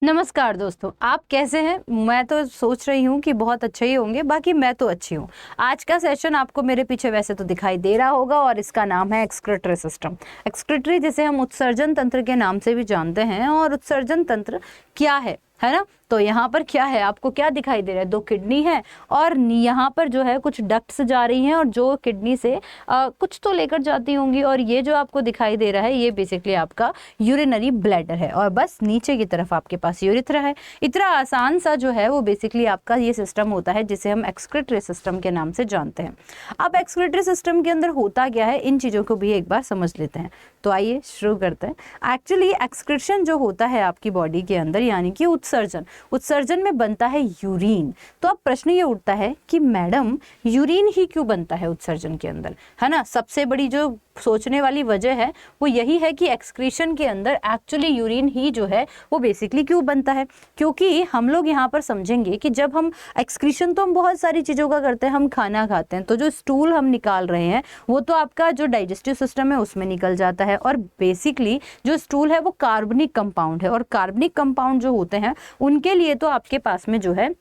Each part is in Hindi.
नमस्कार दोस्तों, आप कैसे हैं? मैं तो सोच रही हूँ कि बहुत अच्छे ही होंगे, बाकी मैं तो अच्छी हूँ। आज का सेशन आपको मेरे पीछे वैसे तो दिखाई दे रहा होगा और इसका नाम है एक्सक्रीटरी सिस्टम। एक्सक्रीटरी जिसे हम उत्सर्जन तंत्र के नाम से भी जानते हैं। और उत्सर्जन तंत्र क्या है ना? तो यहाँ पर क्या है, आपको क्या दिखाई दे रहा है? 2 किडनी है और यहाँ पर जो है कुछ डक्ट्स जा रही हैं और जो किडनी से कुछ तो लेकर जाती होंगी। और ये जो आपको दिखाई दे रहा है ये बेसिकली आपका यूरिनरी ब्लैडर है और बस नीचे की तरफ आपके पास यूरिथ्रा है। इतना आसान सा जो है वो बेसिकली आपका ये सिस्टम होता है जिसे हम एक्सक्रीटरी सिस्टम के नाम से जानते हैं। अब एक्सक्रीटरी सिस्टम के अंदर होता क्या है, इन चीज़ों को भी एक बार समझ लेते हैं। तो आइए शुरू करते हैं। एक्चुअली एक्सक्रीशन जो होता है आपकी बॉडी के अंदर, यानी कि उत्सर्जन में बनता है यूरिन। तो अब प्रश्न ये उठता है कि मैडम यूरिन ही क्यों बनता है उत्सर्जन के अंदर, है ना? सबसे बड़ी जो सोचने वाली वजह है वो यही है कि एक्सक्रीशन के अंदर एक्चुअली यूरिन ही जो है वो बेसिकली क्यों बनता है। क्योंकि हम लोग यहाँ पर समझेंगे कि जब हम एक्सक्रीशन तो हम बहुत सारी चीज़ों का करते हैं, हम खाना खाते हैं तो जो स्टूल हम निकाल रहे हैं वो तो आपका जो डाइजेस्टिव सिस्टम है उसमें निकल जाता है। और बेसिकली जो स्टूल है वो कार्बनिक कंपाउंड है और कार्बनिक कंपाउंड जो होते हैं उनके लिए तो आपके पास में जो है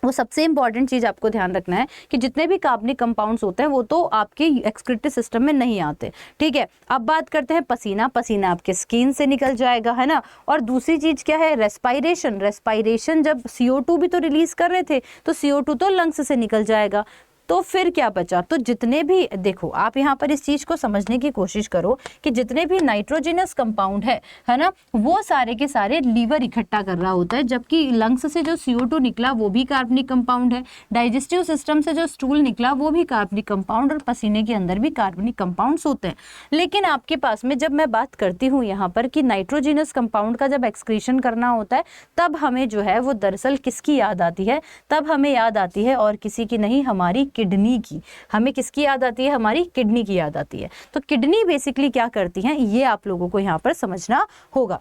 वो सबसे इंपॉर्टेंट चीज़ आपको ध्यान रखना है कि जितने भी कार्बनिक कंपाउंड्स होते हैं वो तो आपके एक्सक्रीटरी सिस्टम में नहीं आते। ठीक है, अब बात करते हैं पसीना आपके स्किन से निकल जाएगा, है ना? और दूसरी चीज़ क्या है, रेस्पायरेशन जब CO2 भी तो रिलीज कर रहे थे तो CO2 तो लंग्स से निकल जाएगा। तो फिर क्या बचा? तो जितने भी, देखो आप यहाँ पर इस चीज को समझने की कोशिश करो कि जितने भी नाइट्रोजनस कंपाउंड है ना, वो सारे के सारे लीवर इकट्ठा कर रहा होता है। जबकि लंग्स से जो CO2 निकला वो भी कार्बनिक कंपाउंड है, डाइजेस्टिव सिस्टम से जो स्टूल निकला वो भी कार्बनिक कंपाउंड, और पसीने के अंदर भी कार्बनिक कंपाउंड्स होते हैं। लेकिन आपके पास में जब मैं बात करती हूँ यहाँ पर कि नाइट्रोजनस कंपाउंड का जब एक्सक्रीशन करना होता है तब हमें जो है वो दरअसल किसकी याद आती है? तब हमें याद आती है और किसी की नहीं, हमारी किडनी की। हमें किसकी याद आती है? हमारी किडनी की याद आती है। तो किडनी बेसिकली क्या करती हैं ये आप लोगों को यहाँ पर समझना होगा।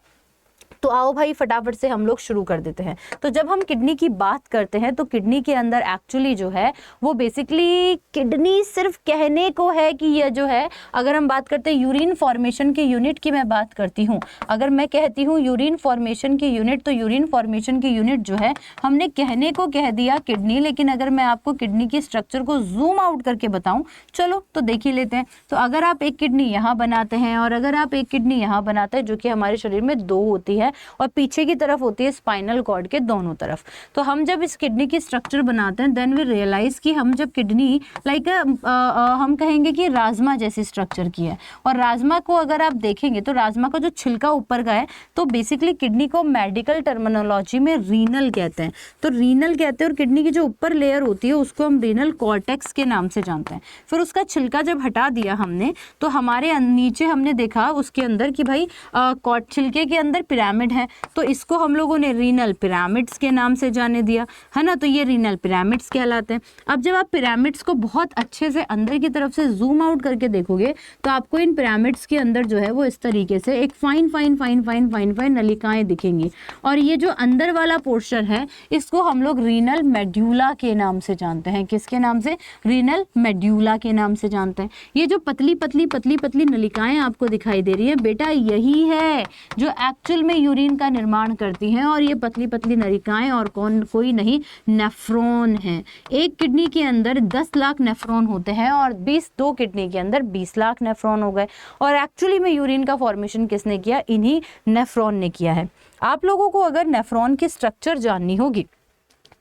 तो आओ भाई फटाफट से हम लोग शुरू कर देते हैं। तो जब हम किडनी की बात करते हैं तो किडनी के अंदर एक्चुअली जो है वो बेसिकली किडनी सिर्फ कहने को है कि यह जो है, अगर हम बात करते हैं यूरिन फॉर्मेशन के यूनिट की मैं बात करती हूँ, अगर मैं कहती हूँ यूरिन फॉर्मेशन की यूनिट, तो यूरिन फॉर्मेशन की यूनिट जो है हमने कहने को कह दिया किडनी। लेकिन अगर मैं आपको किडनी की स्ट्रक्चर को जूम आउट करके बताऊँ, चलो तो देख ही लेते हैं। तो अगर आप एक किडनी यहाँ बनाते हैं और अगर आप एक किडनी यहाँ बनाते हैं, जो कि हमारे शरीर में 2 होती है और पीछे की तरफ होती है स्पाइनल कॉर्ड के दोनों तरफ। तो हम जब इस किडनी की स्ट्रक्चर बनाते हैं देन वी रियलाइज कि हम जब किडनी लाइक हम कहेंगे कि राजमा जैसी स्ट्रक्चर की है। और राजमा को अगर आप देखेंगे तो राजमा का जो छिलका ऊपर का है, तो बेसिकली किडनी को मेडिकल टर्मिनोलॉजी में रीनल कहते हैं। तो रीनल कहते हैं और किडनी की जो ऊपर लेयर होती है उसको हम रीनल कॉर्टेक्स के नाम से जानते हैं। फिर उसका छिलका जब हटा दिया हमने तो हमारे नीचे हमने देखा उसके अंदर कि भाई छिलके के अंदर पिरामिड है, तो इसको हम लोगों ने रीनल पिरामिड्स के नाम से जाने दिया, है ना? तो ये रीनल पिरामिड्स कहलाते हैं। अब जब आप पिरामिड्स को बहुत अच्छे से अंदर की तरफ से जूम आउट करके देखोगे तो आपको इन पिरामिड्स के अंदर जो है वो इस तरीके से एक फाइन नलिकाएं दिखेंगी। और ये जो अंदर वाला पोर्शन है इसको हम लोग रीनल मेड्यूला के नाम से जानते हैं। किसके नाम से? रीनल मेड्यूला के नाम से जानते हैं। ये जो पतली पतली नलिकाएं आपको दिखाई दे रही है बेटा, यही है जो एक्चुअल में यूरिन का निर्माण करती हैं। और ये पतली पतली नलिकाएं और कोई नहीं, नेफ्रॉन है। एक किडनी के अंदर 10 लाख नेफ्रॉन होते हैं और 2 किडनी के अंदर 20 लाख नेफ्रॉन हो गए। और एक्चुअली में यूरिन का फॉर्मेशन किसने किया? इन्हीं नेफ्रॉन ने किया है। आप लोगों को अगर नेफ्रॉन की स्ट्रक्चर जाननी होगी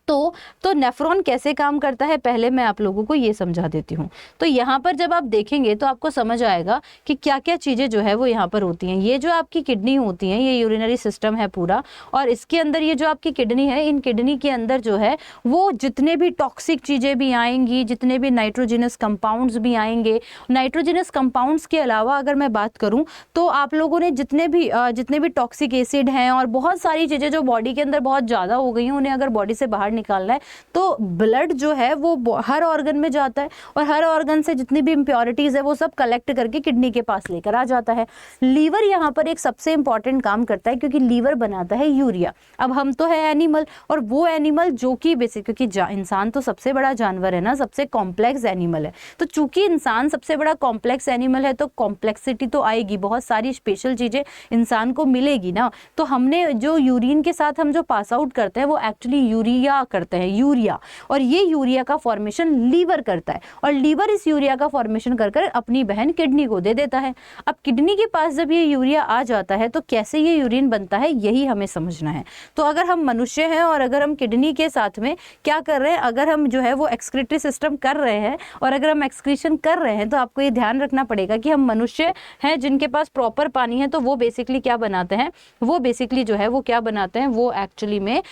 तो नेफ्रॉन कैसे काम करता है पहले मैं आप लोगों को ये समझा देती हूँ। तो यहाँ पर जब आप देखेंगे तो आपको समझ आएगा कि क्या क्या चीज़ें जो है वो यहाँ पर होती हैं। ये जो आपकी किडनी होती हैं, ये यूरिनरी सिस्टम है पूरा, और इसके अंदर ये जो आपकी किडनी है, इन किडनी के अंदर जो है वो जितने भी टॉक्सिक चीज़ें भी आएंगी, जितने भी नाइट्रोजनस कंपाउंड्स भी आएंगे। नाइट्रोजनस कंपाउंड्स के अलावा अगर मैं बात करूँ तो आप लोगों ने जितने भी टॉक्सिक एसिड हैं और बहुत सारी चीज़ें जो बॉडी के अंदर बहुत ज़्यादा हो गई हैं, उन्हें अगर बॉडी से बाहर निकालना है, तो ब्लड जो है वो हर ऑर्गन में जाता है और हर ऑर्गन से जितनी भी इम्प्योरिटीज है वो सब कलेक्ट करके किडनी के पास लेकर आ जाता है। लीवर यहाँ पर एक सबसे इंपॉर्टेंट काम करता है, क्योंकि लीवर बनाता है यूरिया। अब हम तो है एनिमल, और वो एनिमल जो कि बेसिक, क्योंकि इंसान तो सबसे बड़ा जानवर है ना, सबसे कॉम्प्लेक्स एनिमल है, तो चूंकि इंसान सबसे बड़ा कॉम्प्लेक्स एनिमल है तो कॉम्प्लेक्सिटी तो आएगी, बहुत सारी स्पेशल चीजें इंसान को मिलेगी ना। तो हमने जो यूरिन के साथ हम जो पास आउट करते हैं वो एक्चुअली यूरिया करते हैं, यूरिया, और ये यूरिया का फॉर्मेशन लीवर करता है, और लीवर इस यूरिया का फॉर्मेशन कर अपनी बहन किडनी को दे देता है। अब किडनी के पास जब ये यूरिया आ जाता है तो कैसे ये यूरिन बनता है यही हमें समझना है। तो अगर हम मनुष्य हैं और अगर हम किडनी के साथ में क्या कर रहे हैं, अगर हम जो है वो एक्सक्रीटरी सिस्टम कर रहे हैं और अगर हम एक्सक्रीशन कर रहे हैं, तो आपको ये ध्यान रखना पड़ेगा कि हम मनुष्य हैं जिनके पास प्रॉपर पानी है, तो वो बेसिकली क्या बनाते हैं, वो बेसिकली जो है वो क्या बनाते हैं, वो एक्चुअली में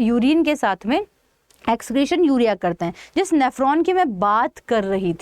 यूरिन के साथ में एक्सक्रीशन यूरिया करते हैं। जिस नेफ्रॉन की मैं बात कर रही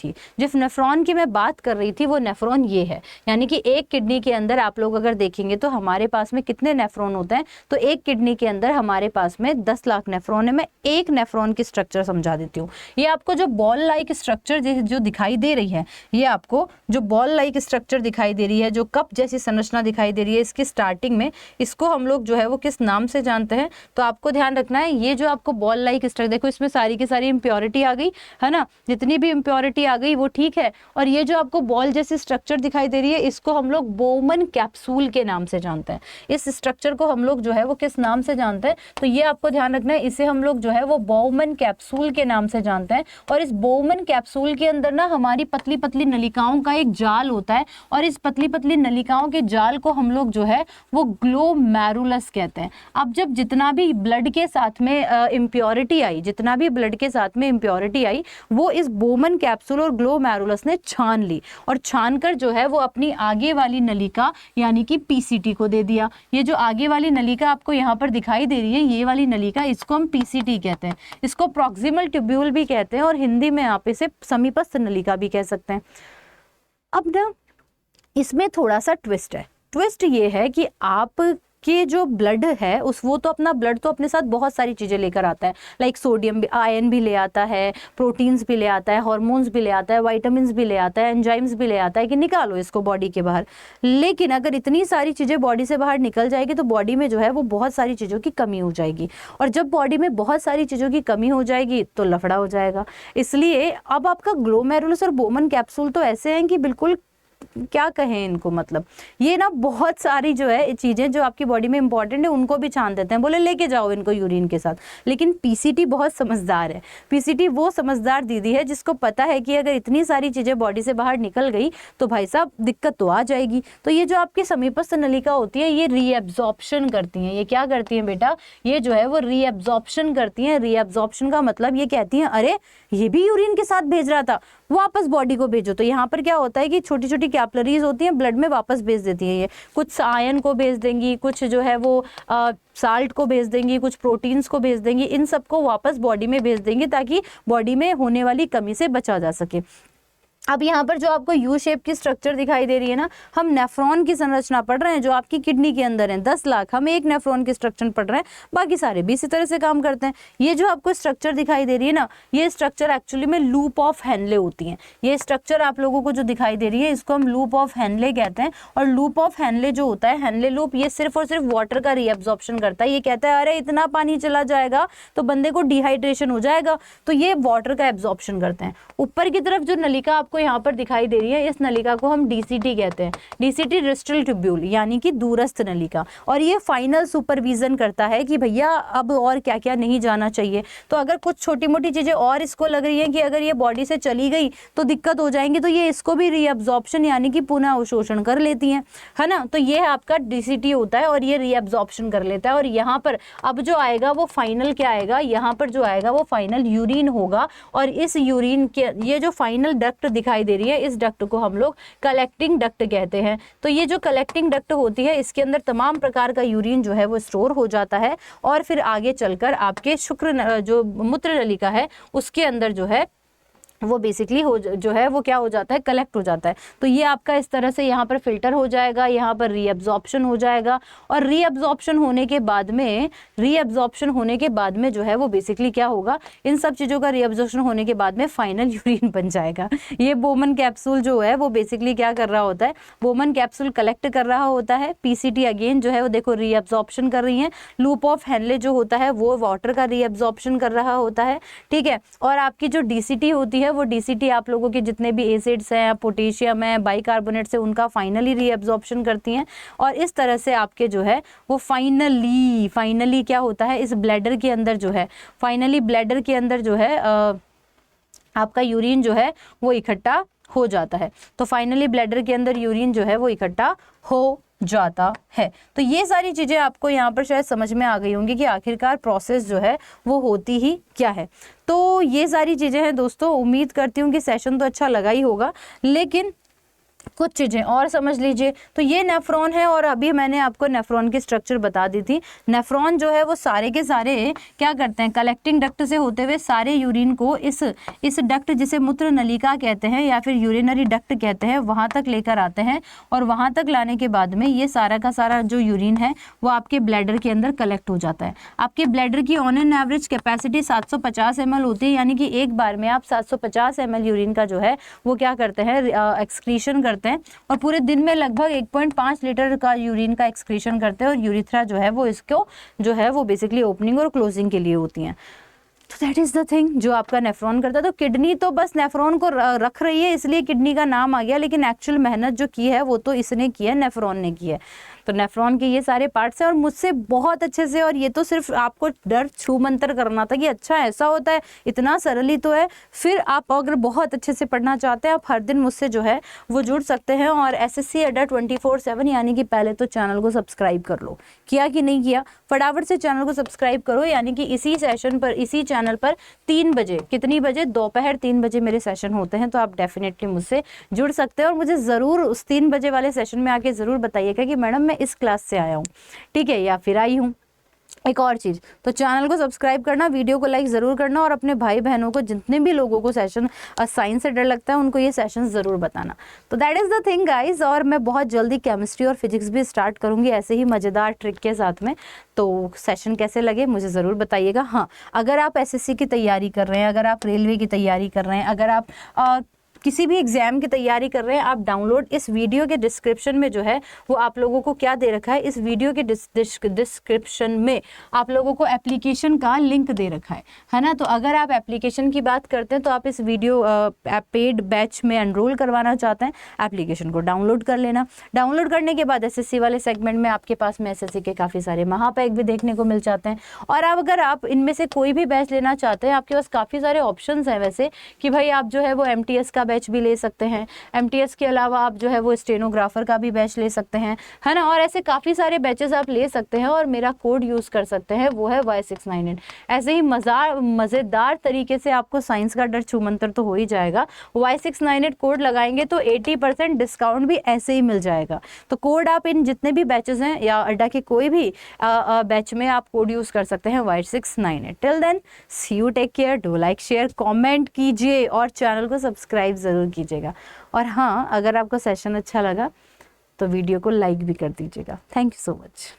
थी, वो नेफ्रॉन ये है, यानी कि एक किडनी के अंदर आप लोग अगर देखेंगे तो हमारे पास में कितने नेफ्रॉन होते हैं, तो एक किडनी के अंदर हमारे पास में 10 लाख नेफ्रॉन है। मैं एक नेफ्रॉन की स्ट्रक्चर समझा देती हूँ। ये आपको जो बॉल लाइक स्ट्रक्चर जो दिखाई दे रही है, ये आपको जो बॉल लाइक स्ट्रक्चर दिखाई दे रही है, जो कप जैसी संरचना दिखाई दे रही है, इसकी स्टार्टिंग में इसको हम लोग जो है वो किस नाम से जानते हैं, तो आपको ध्यान रखना है, ये जो आपको बॉल लाइक स्ट्रक्चर, देखो इसमें सारी की सारी इंप्योरिटी आ गई है ना, जितनी भी इंप्योरिटी आ गई वो ठीक है, और ये जो आपको बॉल जैसी स्ट्रक्चर दिखाई दे रही है, इसको हम लोग बोमन कैप्सूल के नाम से जानते हैं। इस स्ट्रक्चर को हम लोग जो है वो किस नाम से जानते हैं, तो ये आपको ध्यान रखना है, इसे हम लोग जो है वो बोमन कैप्सूल के नाम से जानते हैं। और इस बोमन कैप्सूल के अंदर ना हमारी पतली पतली नलिकाओं का एक जाल होता है, और इस पतली पतली नलिकाओं के जाल को हम लोग जो है वो ग्लोमेरुलस कहते हैं। अब जब जितना भी ब्लड के साथ में इम्प्योरिटी आई, जितना भी ब्लड के साथ में इंप्योरिटी आई, वो इस बोमन कैप्सूल और ग्लोमेरुलस ने छान ली, और छानकर जो है वो अपनी आगे वाली नलिका यानी कि पीसीटी को दे दिया। ये जो आगे वाली नलिका आपको यहाँ पर दिखाई दे रही है, ये वाली नलिका, इसको हम पीसीटी कहते हैं, इसको प्रॉक्सिमल ट्यूब्यूल भी कहते हैं, और हिंदी में आप इसे समीपस्थ नलिका भी कह सकते हैं। अब ना इसमें थोड़ा सा ट्विस्ट है। ट्विस्ट ये है कि आप कि जो ब्लड है वो तो अपना ब्लड तो अपने साथ बहुत सारी चीज़ें लेकर आता है, लाइक सोडियम भी, आयरन भी ले आता है, प्रोटीन्स भी ले आता है, हार्मोन्स भी ले आता है, विटामिन्स भी ले आता है, एंजाइम्स भी ले आता है कि निकालो इसको बॉडी के बाहर। लेकिन अगर इतनी सारी चीज़ें बॉडी से बाहर निकल जाएगी तो बॉडी में जो है वो बहुत सारी चीज़ों की कमी हो जाएगी, और जब बॉडी में बहुत सारी चीज़ों की कमी हो जाएगी तो लफड़ा हो जाएगा। इसलिए अब आपका ग्लोमेरुलस और बोमन कैप्सूल तो ऐसे हैं कि बिल्कुल क्या कहें इनको, मतलब ये ना बहुत सारी जो है चीजें जो आपकी बॉडी में इंपॉर्टेंट है उनको भी छान देते हैं, बोले लेके जाओ इनको यूरिन के साथ। लेकिन पीसीटी बहुत समझदार है। पीसीटी वो समझदार दीदी है जिसको पता है कि अगर इतनी सारी चीजें बॉडी से बाहर निकल गई तो भाई साहब दिक्कत तो आ जाएगी। तो ये जो आपकी समीपस्थ नलिका होती है ये रीएब्जॉर्प्शन करती है। ये क्या करती है बेटा, ये जो है वो रीएब्जॉर्प्शन करती है। रीएब्जॉर्प्शन का मतलब ये कहती है अरे ये भी यूरिन के साथ भेज रहा था, वापस बॉडी को भेजो। तो यहाँ पर क्या होता है कि छोटी छोटी कैपिलरीज होती हैं ब्लड में, वापस भेज देती है। ये कुछ आयरन को भेज देंगी, कुछ जो है वो साल्ट को भेज देंगी, कुछ प्रोटीन्स को भेज देंगी, इन सबको वापस बॉडी में भेज देंगी ताकि बॉडी में होने वाली कमी से बचा जा सके। अब यहाँ पर जो आपको यू शेप की स्ट्रक्चर दिखाई दे रही है ना, हम नेफ्रॉन की संरचना पढ़ रहे हैं जो आपकी किडनी के अंदर है। 10 लाख, हम एक नेफ्रॉन की स्ट्रक्चर पढ़ रहे हैं, बाकी सारे भी इसी तरह से काम करते हैं। ये जो आपको स्ट्रक्चर दिखाई दे रही है ना, ये स्ट्रक्चर एक्चुअली में लूप ऑफ हेनले होती है। ये स्ट्रक्चर आप लोगों को जो दिखाई दे रही है इसको हम लूप ऑफ हेनले कहते हैं। और लूप ऑफ हेनले जो होता है, हेनले लूप, ये सिर्फ और सिर्फ वाटर का रीएब्जॉर्प्शन करता है। ये कहता है अरे इतना पानी चला जाएगा तो बंदे को डिहाइड्रेशन हो जाएगा, तो ये वाटर का एब्जॉर्प्शन करते हैं। ऊपर की तरफ जो नलिका आपको यहाँ पर दिखाई दे रही है, इस नलिका को हम डीसीटी कहते हैं, डीसीटी डिस्टल ट्यूब्यूल, यानी कि दूरस्थ नलिका। और ये फाइनल सुपरविजन करता है कि भैया अब और क्या क्या नहीं जाना चाहिए। तो अगर कुछ छोटी मोटी चीजें और इसको लग रही हैं कि अगर ये बॉडी से चली गई तो दिक्कत हो जाएंगी, तो ये इसको भी रीअब्जॉर्प्शन यानी कि पुनः अवशोषण कर लेती हैं, है ना। तो ये आपका डीसीटी होता है और ये रीअब्जॉर्प्शन कर लेता है। और यहाँ पर अब जो आएगा वो फाइनल क्या आएगा, यहाँ पर जो आएगा वो फाइनल यूरिन होगा। और इस यूरिन के ये जो फाइनल डक्ट दिखाई दे रही है, इस डक्ट को हम लोग कलेक्टिंग डक्ट कहते हैं। तो ये जो कलेक्टिंग डक्ट होती है इसके अंदर तमाम प्रकार का यूरिन जो है वो स्टोर हो जाता है, और फिर आगे चलकर आपके शुक्र जो मूत्र नलिका है उसके अंदर जो है वो बेसिकली जो है वो क्या हो जाता है, कलेक्ट हो जाता है। तो ये आपका इस तरह से यहाँ पर फिल्टर हो जाएगा, यहाँ पर रीअब्जॉर्प्शन हो जाएगा, और रीअब्जॉर्प्शन होने के बाद में जो है वो बेसिकली क्या होगा, इन सब चीज़ों का रीअब्जॉर्प्शन होने के बाद में फाइनल यूरिन बन जाएगा। ये बोमन कैप्सूल जो है वो बेसिकली क्या कर रहा होता है, बोमन कैप्सूल कलेक्ट कर रहा होता है, पीसीटी अगेन जो है वो देखो रीअब्जॉर्प्शन कर रही है, लूप ऑफ हेनले जो होता है वो वाटर का रीअब्जॉर्प्शन कर रहा होता है, ठीक है। और आपकी जो डीसीटी होती है वो डीसीटी आप लोगों के जितने भी एसिड्स हैं, पोटेशियम है, बाइकार्बोनेट्स है, उनका फाइनली रीअब्जॉर्प्शन करती हैं, और इस तरह से आपके जो है वो फाइनली क्या होता है, इस ब्लैडर के अंदर जो है, फाइनली ब्लैडर के अंदर जो है आपका यूरिन जो है वो इकट्ठा हो जाता है। तो फाइनली ब्लैडर के अंदर यूरिन जो है वो इकट्ठा हो जाता है। तो ये सारी चीजें आपको यहाँ पर शायद समझ में आ गई होंगी कि आखिरकार प्रोसेस जो है वो होती ही क्या है। तो ये सारी चीजें हैं दोस्तों, उम्मीद करती हूँ कि सेशन तो अच्छा लगा ही होगा, लेकिन कुछ चीज़ें और समझ लीजिए। तो ये नेफ्रॉन है, और अभी मैंने आपको नेफ्रॉन की स्ट्रक्चर बता दी थी। नेफ्रॉन जो है वो सारे के सारे क्या करते हैं, कलेक्टिंग डक्ट से होते हुए सारे यूरिन को इस डक्ट जिसे मूत्र नलिका कहते हैं या फिर यूरिनरी डक्ट कहते हैं, वहाँ तक लेकर आते हैं, और वहाँ तक लाने के बाद में ये सारा का सारा जो यूरिन है वो आपके ब्लैडर के अंदर कलेक्ट हो जाता है। आपके ब्लैडर की on an average capacity 750 ml होती है, यानी कि एक बार में आप 750 ml यूरिन का जो है वो क्या करते हैं, एक्सक्रीशन करते हैं, और पूरे दिन में लगभग 1.5 लीटर का यूरिन का एक्सक्रीशन करते हैं, और यूरिथ्रा जो है वो इसको जो है वो बेसिकली ओपनिंग और क्लोजिंग के लिए होती हैं। तो दैट इज द थिंग जो आपका नेफ्रॉन करता है। तो किडनी तो बस नेफ्रॉन को रख रही है, इसलिए किडनी का नाम आ गया, लेकिन एक्चुअल मेहनत जो की है वो तो इसने की है, नेफ्रॉन ने की है। तो नेफ्रॉन के ये सारे पार्ट्स हैं, और मुझसे बहुत अच्छे से, और ये तो सिर्फ आपको डर छू मंतर करना था कि अच्छा ऐसा होता है, इतना सरल ही तो है। फिर आप अगर बहुत अच्छे से पढ़ना चाहते हैं, आप हर दिन मुझसे जो है वो जुड़ सकते हैं। और SSC अड्डा 24/7 यानी कि पहले तो चैनल को सब्सक्राइब कर लो, किया कि नहीं किया, फटाफट से चैनल को सब्सक्राइब करो, यानी कि इसी सेशन पर, इसी चैनल पर 3 बजे, कितनी बजे, दोपहर 3 बजे मेरे सेशन होते हैं। तो आप डेफिनेटली मुझसे जुड़ सकते हैं, और मुझे ज़रूर उस 3 बजे वाले सेशन में आके ज़रूर बताइएगा कि मैडम मैं इस क्लास से आया हूँ, ठीक है, या फिर आई हूँ। एक और चीज़, तो चैनल को सब्सक्राइब करना, वीडियो को लाइक ज़रूर करना, और अपने भाई बहनों को, जितने भी लोगों को सेशन साइंस से डर लगता है, उनको ये सेशन ज़रूर बताना। तो that is the thing guys. और मैं बहुत जल्दी केमिस्ट्री और फिजिक्स भी स्टार्ट करूँगी ऐसे ही मज़ेदार ट्रिक के साथ में। तो सेशन कैसे लगे मुझे ज़रूर बताइएगा। हाँ, अगर आप SSC की तैयारी कर रहे हैं, अगर आप रेलवे की तैयारी कर रहे हैं, अगर आप किसी भी एग्जाम की तैयारी कर रहे हैं, आप डाउनलोड, इस वीडियो के डिस्क्रिप्शन में जो है वो आप लोगों को क्या दे रखा है, इस वीडियो के डिस्क्रिप्शन में आप लोगों को एप्लीकेशन का लिंक दे रखा है ना। तो अगर आप एप्लीकेशन की बात करते हैं तो आप इस वीडियो पेड बैच में एनरोल करवाना चाहते हैं, एप्लीकेशन को डाउनलोड कर लेना। डाउनलोड करने के बाद SSC वाले सेगमेंट में आपके पास में SSC के काफ़ी सारे महापैक भी देखने को मिल जाते हैं। और अब अगर आप इनमें से कोई भी बैच लेना चाहते हैं, आपके पास काफ़ी सारे ऑप्शंस हैं वैसे, कि भाई आप जो है वो MTS का बैच भी ले सकते हैं, MTS के अलावा आप जो है वो स्टेनोग्राफर का भी बैच ले सकते हैं, है ना। और ऐसे काफ़ी सारे बैचेस आप ले सकते हैं, और मेरा कोड यूज़ कर सकते हैं, वो है Y698। ऐसे ही मज़ेदार तरीके से आपको साइंस का डर छूमंतर तो हो ही जाएगा। Y698 कोड लगाएंगे तो 80% डिस्काउंट भी ऐसे ही मिल जाएगा। तो कोड आप इन जितने भी बैचेस हैं या अड्डा के कोई भी बैच में आप कोड यूज़ कर सकते हैं Y698। Till then see you, take care, do like, share, comment कीजिए, और चैनल को सब्सक्राइब ज़रूर कीजिएगा। और हाँ, अगर आपको सेशन अच्छा लगा तो वीडियो को लाइक भी कर दीजिएगा। Thank you so much.